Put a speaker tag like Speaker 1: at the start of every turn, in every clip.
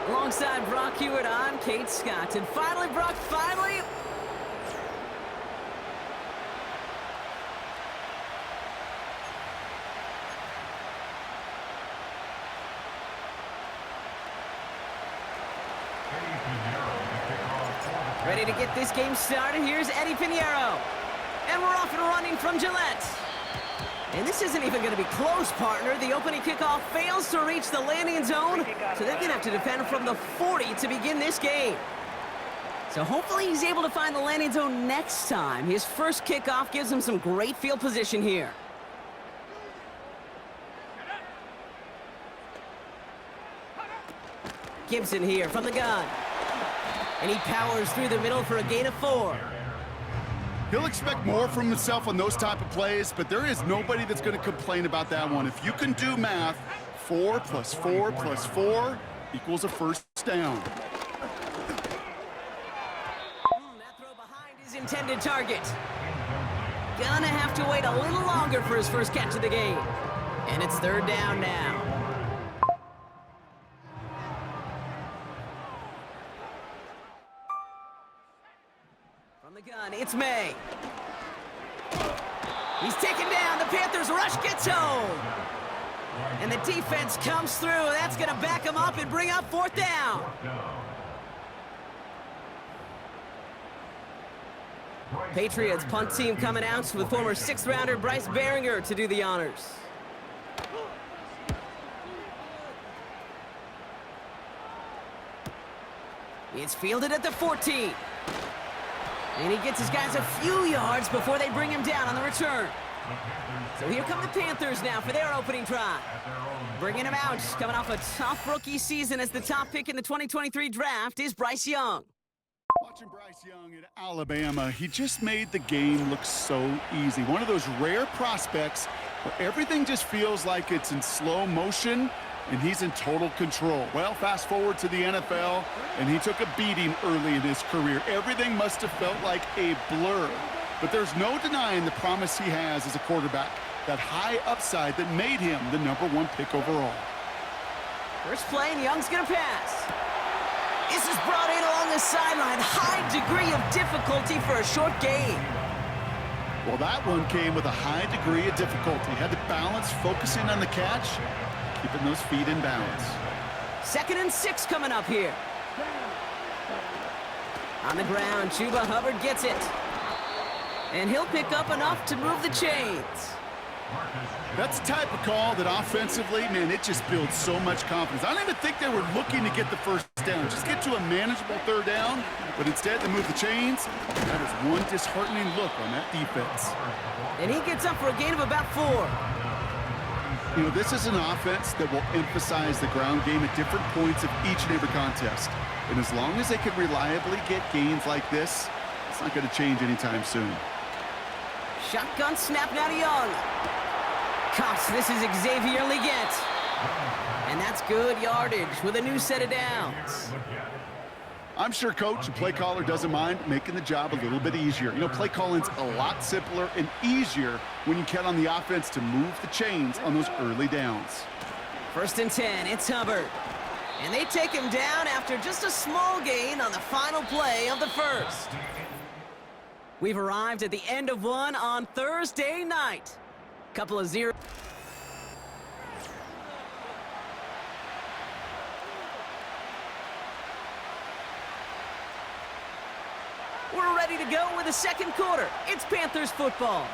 Speaker 1: Alongside Brock Hewitt, I'm Kate Scott. And finally, Brock, finally... Ready to get this game started. Here's Eddie Pinheiro. And we're off and running from Gillette. And this isn't even going to be close, partner. The opening kickoff fails to reach the landing zone, so they're going to have to defend from the 40 to begin this game. So hopefully he's able to find the landing zone next time. His first kickoff gives him some great field position here. Gibson here from the gun. And he powers through the middle for a gain of 4.
Speaker 2: He'll expect more from himself on those type of plays, but there is nobody that's going to complain about that one. If you can do math, 4 + 4 + 4 equals a first down.
Speaker 1: That throw behind his intended target. Gonna have to wait a little longer for his first catch of the game. And it's 3rd down now. From the gun, it's May. He's taken down. The Panthers rush gets home. And the defense comes through. That's going to back him up and bring up 4th down. Patriots punt team coming out with former 6th-rounder Bryce Baringer to do the honors. It's fielded at the 14. And he gets his guys a few yards before they bring him down on the return. So here come the Panthers now for their opening drive. Bringing him out, coming off a tough rookie season as the top pick in the 2023 draft is Bryce Young.
Speaker 2: Watching Bryce Young at Alabama, he just made the game look so easy. One of those rare prospects where everything just feels like it's in slow motion and he's in total control. Well, fast forward to the NFL, and he took a beating early in his career. Everything must have felt like a blur. But there's no denying the promise he has as a quarterback, that high upside that made him the #1 pick overall.
Speaker 1: First play, and Young's going to pass. This is brought in along the sideline. High degree of difficulty for a short gain.
Speaker 2: Well, that one came with a high degree of difficulty. Had to balance focusing on the catch, keeping those feet in balance.
Speaker 1: 2nd and 6 coming up here. On the ground, Chuba Hubbard gets it. And he'll pick up enough to move the chains.
Speaker 2: That's the type of call that offensively, man, it just builds so much confidence. I don't even think they were looking to get the first down. Just get to a manageable 3rd down, but instead they move the chains. That is one disheartening look on that defense.
Speaker 1: And he gets up for a gain of about 4.
Speaker 2: You know, this is an offense that will emphasize the ground game at different points of each and every contest. And as long as they can reliably get gains like this, it's not going to change anytime soon.
Speaker 1: Shotgun snap now to Young. Cox, this is Xavier Leggett. And that's good yardage with a new set of downs.
Speaker 2: I'm sure coach and play caller doesn't mind making the job a little bit easier. You know, play calling's a lot simpler and easier when you count on the offense to move the chains on those early downs.
Speaker 1: 1st and 10, it's Hubbard. And they take him down after just a small gain on the final play of the first. We've arrived at the end of one on Thursday night. Couple of 0. We're ready to go with the 2nd quarter. It's Panthers football.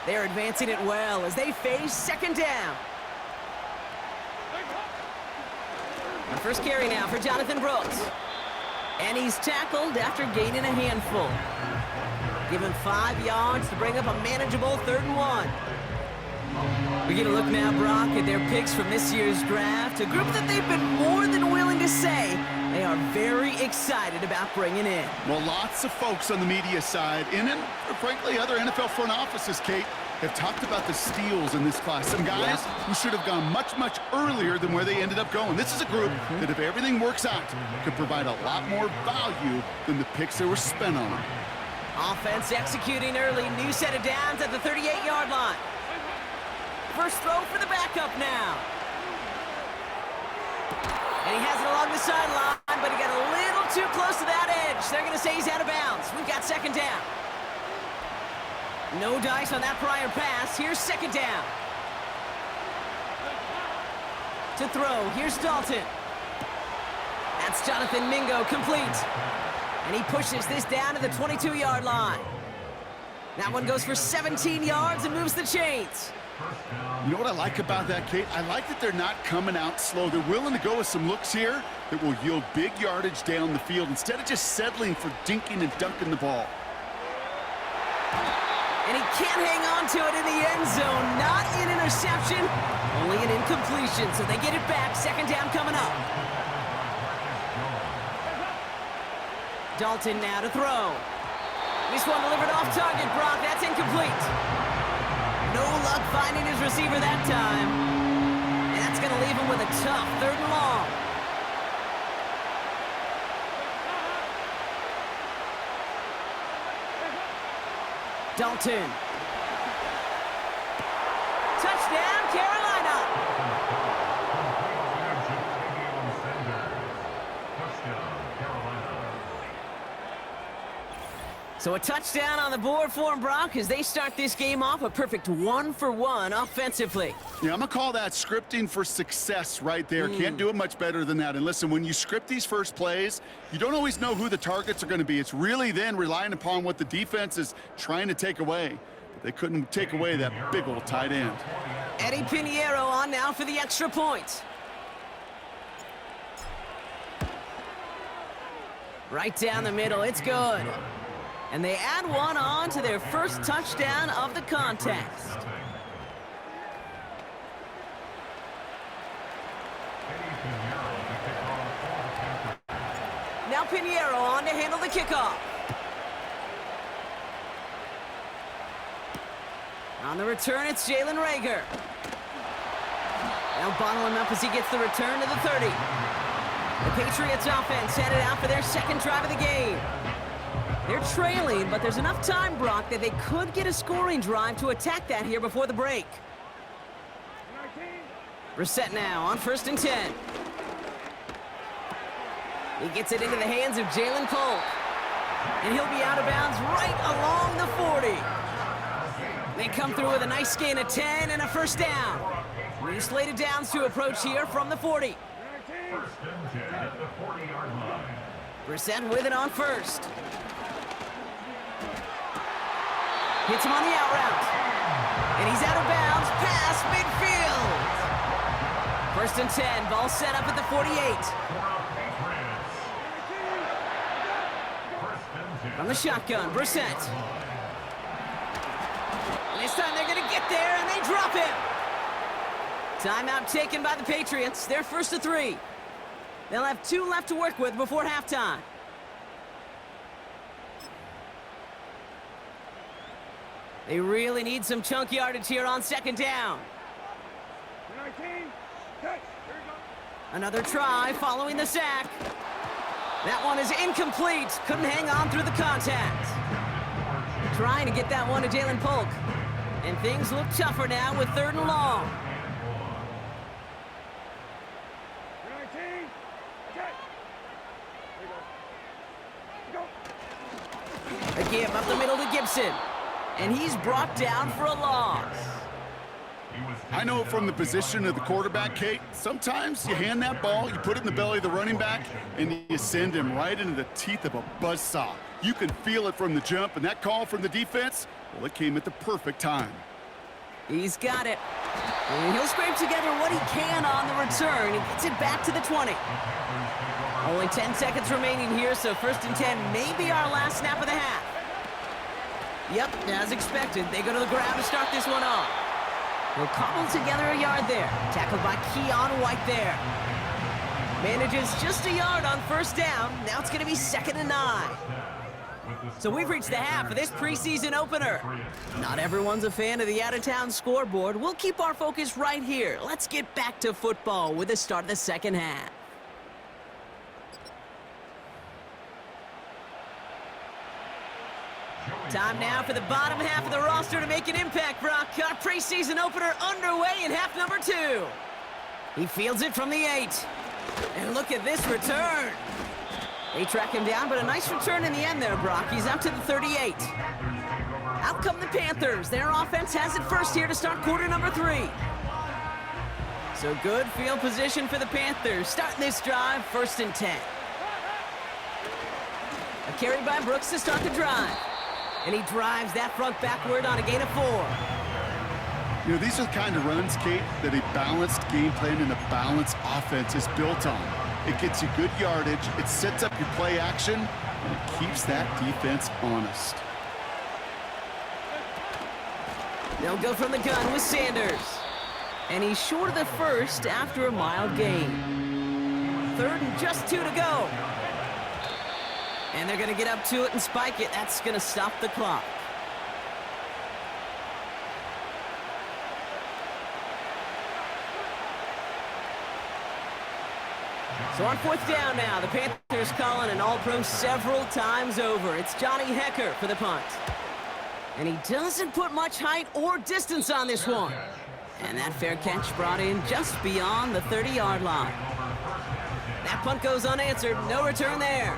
Speaker 1: They're advancing it well as they face 2nd down. The first carry now for Jonathan Brooks. And he's tackled after gaining a handful. Give him 5 yards to bring up a manageable 3rd and 1. We get a look now, Brock, at their picks from this year's draft. A group that they've been more than willing to say they are very excited about bringing in.
Speaker 2: Well, lots of folks on the media side, and frankly, other NFL front offices, Kate, have talked about the steals in this class. Some guys who should have gone much, much earlier than where they ended up going. This is a group that, if everything works out, could provide a lot more value than the picks they were spent on.
Speaker 1: Offense executing early. New set of downs at the 38-yard line. First throw for the backup now. And he has it along the sideline. touch. They're going to say he's out of bounds. We've got second down. No dice on that prior pass. Here's second down. To throw, here's Dalton. That's Jonathan Mingo, complete. And he pushes this down to the 22-yard line. That one goes for 17 yards and moves the chains.
Speaker 2: You know what I like about that, Kate? I like that they're not coming out slow. They're willing to go with some looks here that will yield big yardage down the field instead of just settling for dinking and dunking the ball.
Speaker 1: And he can't hang on to it in the end zone. Not an interception, only an incompletion. So they get it back. Second down coming up. Dalton now to throw. This one delivered off target, Brock. That's incomplete. No luck finding his receiver that time. And that's going to leave him with a tough 3rd and long. Dalton. Touchdown, Carolina. So a touchdown on the board for them, Brock, as they start this game off a perfect 1-for-1 offensively.
Speaker 2: Yeah, I'm going to call that scripting for success right there. Can't do it much better than that. And listen, when you script these first plays, you don't always know who the targets are going to be. It's really then relying upon what the defense is trying to take away. But they couldn't take away that big old tight end.
Speaker 1: Eddie Pinheiro on now for the extra point. Right down the middle, it's good. And they add one on to their first touchdown of the contest. Now Pinheiro on to handle the kickoff. On the return, it's Jalen Reagor. Now bottle him up as he gets the return to the 30. The Patriots offense headed out for their second drive of the game. They're trailing, but there's enough time, Brock, that they could get a scoring drive to attack that here before the break. Brissett now on 1st and 10. He gets it into the hands of Jalen Polk. And he'll be out of bounds right along the 40. They come through with a nice gain of 10 and a first down. New slated downs to approach here from the 40. Brissett with it on 1st. Hits him on the out route. And he's out of bounds past midfield. 1st and 10, ball set up at the 48. From the shotgun, Brissett. This time they're going to get there, and they drop him. Timeout taken by the Patriots. They're 1st to 3. They'll have 2 left to work with before halftime. They really need some chunk yardage here on second down. Another try following the sack. That one is incomplete. Couldn't hang on through the contact. Trying to get that one to Jalen Polk. And things look tougher now with 3rd and long. A give up the middle to Gibson. And he's brought down for a loss.
Speaker 2: I know it from the position of the quarterback, Kate. Sometimes you hand that ball, you put it in the belly of the running back, and you send him right into the teeth of a buzzsaw. You can feel it from the jump, and that call from the defense, well, it came at the perfect time.
Speaker 1: He's got it. And he'll scrape together what he can on the return. He gets it back to the 20. Only 10 seconds remaining here, so 1st and 10 may be our last snap of the half. Yep, as expected, they go to the ground to start this one off. He'll cobble together a yard there. Tackled by Keon White there. Manages just a yard on 1st down. Now it's going to be 2nd and 9. So we've reached the half of this preseason opener. Not everyone's a fan of the out-of-town scoreboard. We'll keep our focus right here. Let's get back to football with the start of the second half. Time now for the bottom half of the roster to make an impact, Brock. Our preseason opener underway in half number 2. He fields it from the 8. And look at this return. They track him down, but a nice return in the end there, Brock. He's up to the 38. Out come the Panthers. Their offense has it first here to start quarter number 3. So good field position for the Panthers. Starting this drive, 1st and 10. A carry by Brooks to start the drive. And he drives that front backward on a gain of 4.
Speaker 2: You know, these are the kind of runs, Kate, that a balanced game plan and a balanced offense is built on. It gets you good yardage, it sets up your play action, and it keeps that defense honest.
Speaker 1: They'll go from the gun with Sanders. And he's short of the first after a mild gain. 3rd and just 2 to go. And they're going to get up to it and spike it. That's going to stop the clock. So on 4th down now, the Panthers calling an all-pro several times over. It's Johnny Hecker for the punt. And he doesn't put much height or distance on this one. And that fair catch brought in just beyond the 30-yard line. That punt goes unanswered, no return there.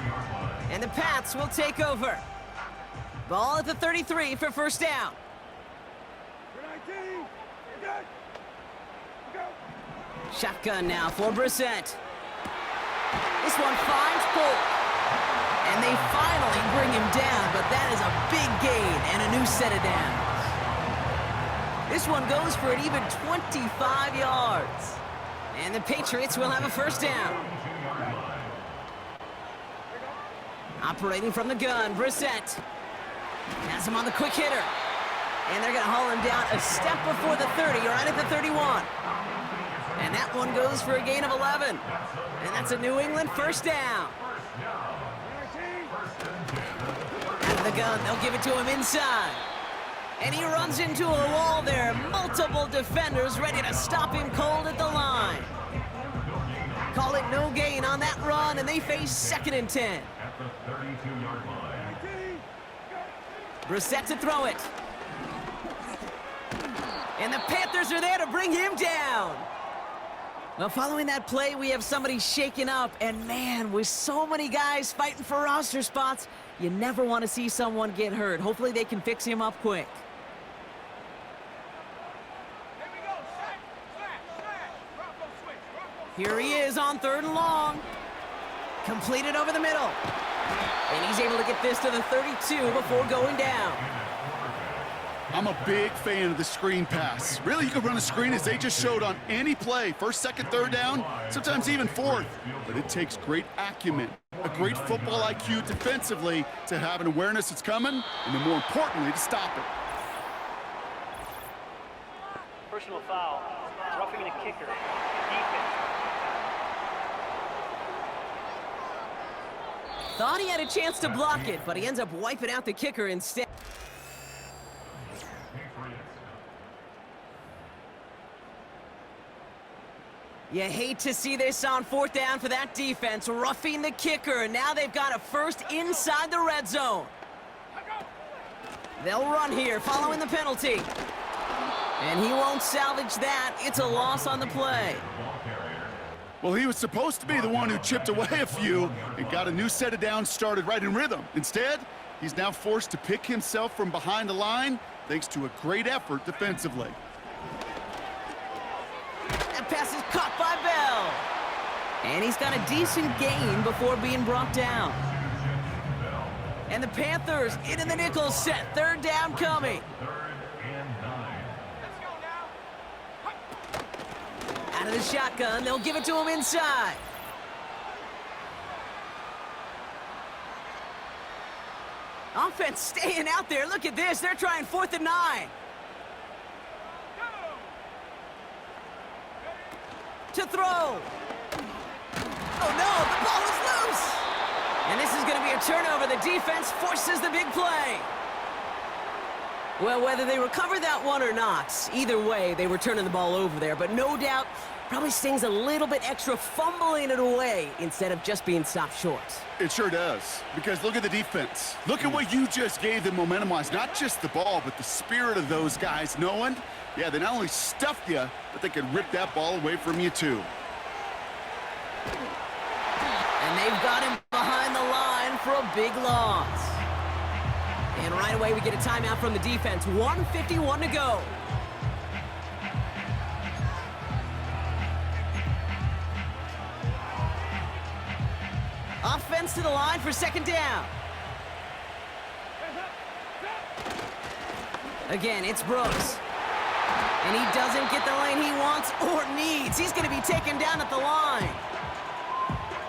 Speaker 1: And the Pats will take over. Ball at the 33 for 1st down. Shotgun now for Brissett. This one finds Polk. And they finally bring him down, but that is a big gain and a new set of downs. This one goes for an even 25 yards. And the Patriots will have a 1st down. Operating from the gun, Brissett. Has him on the quick hitter. And they're going to haul him down a step before the 30, right at the 31. And that one goes for a gain of 11. And that's a New England 1st down. Out of the gun, they'll give it to him inside. And he runs into a wall there. Multiple defenders ready to stop him cold at the line. Call it no gain on that run, and they face 2nd and 10. Brissett to throw it. And the Panthers are there to bring him down. Well, following that play, we have somebody shaken up. And man, with so many guys fighting for roster spots, you never want to see someone get hurt. Hopefully they can fix him up quick. Here he is on 3rd and long. Completed over the middle. And he's able to get this to the 32 before going down.
Speaker 2: I'm a big fan of the screen pass. Really, you can run a screen as they just showed on any play. 1st, 2nd, 3rd down, sometimes even 4th. But it takes great acumen, a great football IQ defensively to have an awareness it's coming, and then more importantly, to stop it.
Speaker 3: Personal foul, roughing the kicker, defense.
Speaker 1: Thought he had a chance to block it, but he ends up wiping out the kicker instead. You hate to see this on 4th down for that defense, roughing the kicker. Now they've got a 1st inside the red zone. They'll run here following the penalty. And he won't salvage that. It's a loss on the play.
Speaker 2: Well, he was supposed to be the one who chipped away a few and got a new set of downs started right in rhythm. Instead, he's now forced to pick himself from behind the line thanks to a great effort defensively.
Speaker 1: That pass is caught by Bell. And he's got a decent gain before being brought down. And the Panthers into the nickel set. 3rd down coming. Out of the shotgun, they'll give it to him inside. Offense staying out there. Look at this. They're trying 4th and 9. To throw. Oh no, the ball is loose. And this is going to be a turnover. The defense forces the big play. Well, whether they recover that one or not, either way, they were turning the ball over there. But no doubt, probably stings a little bit extra fumbling it away instead of just being stopped short.
Speaker 2: It sure does, because look at the defense. Look at what you just gave them momentum-wise. Not just the ball, but the spirit of those guys knowing, yeah, they not only stuffed you, but they could rip that ball away from you too.
Speaker 1: And they've got him behind behind the line for a big loss. And right away we get a timeout from the defense. 1:51 to go. Offense to the line for second down. Again, it's Brooks. And he doesn't get the lane he wants or needs. He's going to be taken down at the line.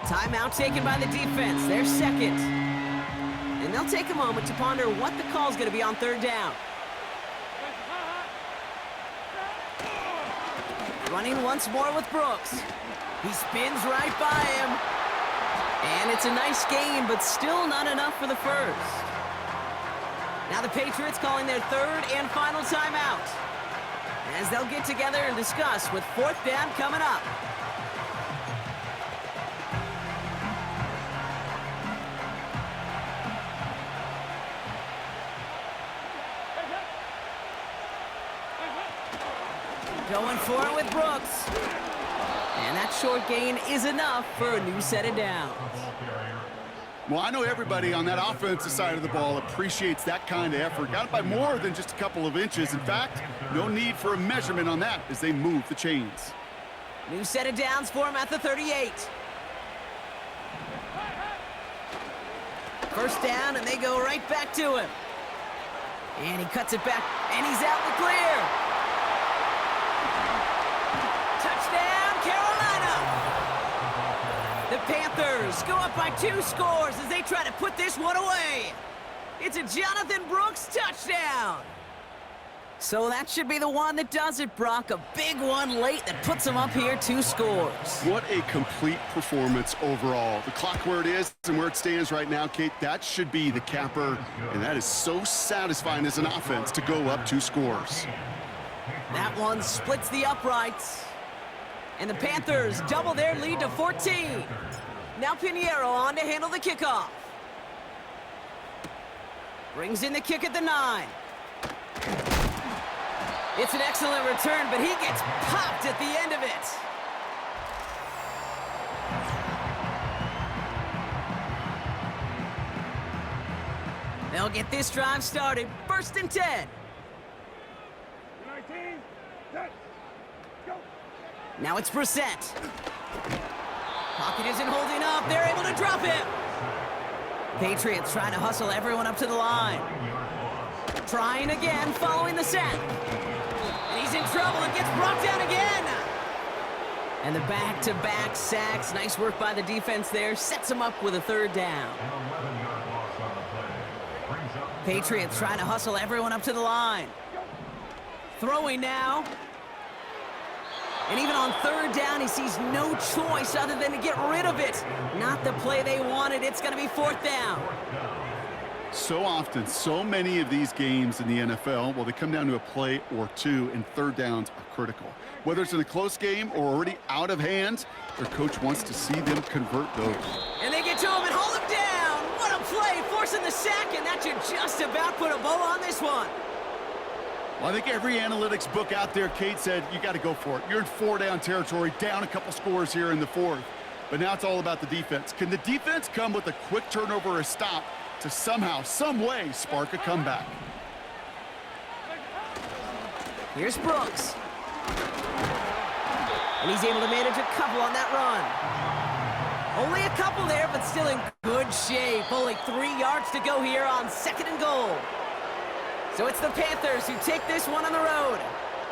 Speaker 1: Timeout taken by the defense. They're second. And they'll take a moment to ponder what the call is going to be on third down. Running once more with Brooks. He spins right by him. And it's a nice gain, but still not enough for the first. Now the Patriots calling their third and final timeout, as they'll get together and discuss with fourth down coming up. Going for it with Brooks. And that short gain is enough for a new set of downs.
Speaker 2: Well, I know everybody on that offensive side of the ball appreciates that kind of effort. Got it by more than just a couple of inches. In fact, no need for a measurement on that as they move the chains.
Speaker 1: New set of downs for him at the 38. First down, and they go right back to him. And he cuts it back, and he's out in the clear. Touchdown, Carolina! The Panthers go up by 2 scores as they try to put this one away. It's a Jonathan Brooks touchdown. So that should be the one that does it, Brock. A big one late that puts them up here 2 scores.
Speaker 2: What a complete performance overall. The clock where it is and where it stands right now, Kate, that should be the capper. And that is so satisfying as an offense to go up 2 scores.
Speaker 1: That one splits the uprights. And the Panthers double their lead to 14. Now Pinheiro on to handle the kickoff. Brings in the kick at the 9. It's an excellent return, but he gets popped at the end of it. They'll get this drive started. 1st and 10.
Speaker 3: 19, set, go.
Speaker 1: Now it's Brissett. Pocket isn't holding up. They're able to drop him. Patriots trying to hustle everyone up to the line. Trying again, following the sack. And he's in trouble and gets brought down again. And the back-to-back sacks. Nice work by the defense there. Sets him up with a 3rd down. Patriots trying to hustle everyone up to the line. Throwing now. And even on 3rd down, he sees no choice other than to get rid of it. Not the play they wanted. It's going to be 4th down.
Speaker 2: So often, so many of these games in the NFL, well, they come down to a play or 2, and 3rd downs are critical. Whether it's in a close game or already out of hand, their coach wants to see them convert those.
Speaker 1: And they get to him and hold him down. What a play, forcing the sack, and that should just about put a bow on this one.
Speaker 2: Well, I think every analytics book out there, Kate, said you got to go for it. You're in 4-down territory, down a couple scores here in the 4th. But now it's all about the defense. Can the defense come with a quick turnover or a stop to somehow, some way, spark a comeback?
Speaker 1: Here's Brooks. And he's able to manage a couple on that run. Only a couple there, but still in good shape. Only 3 yards to go here on 2nd and goal. So it's the Panthers who take this one on the road.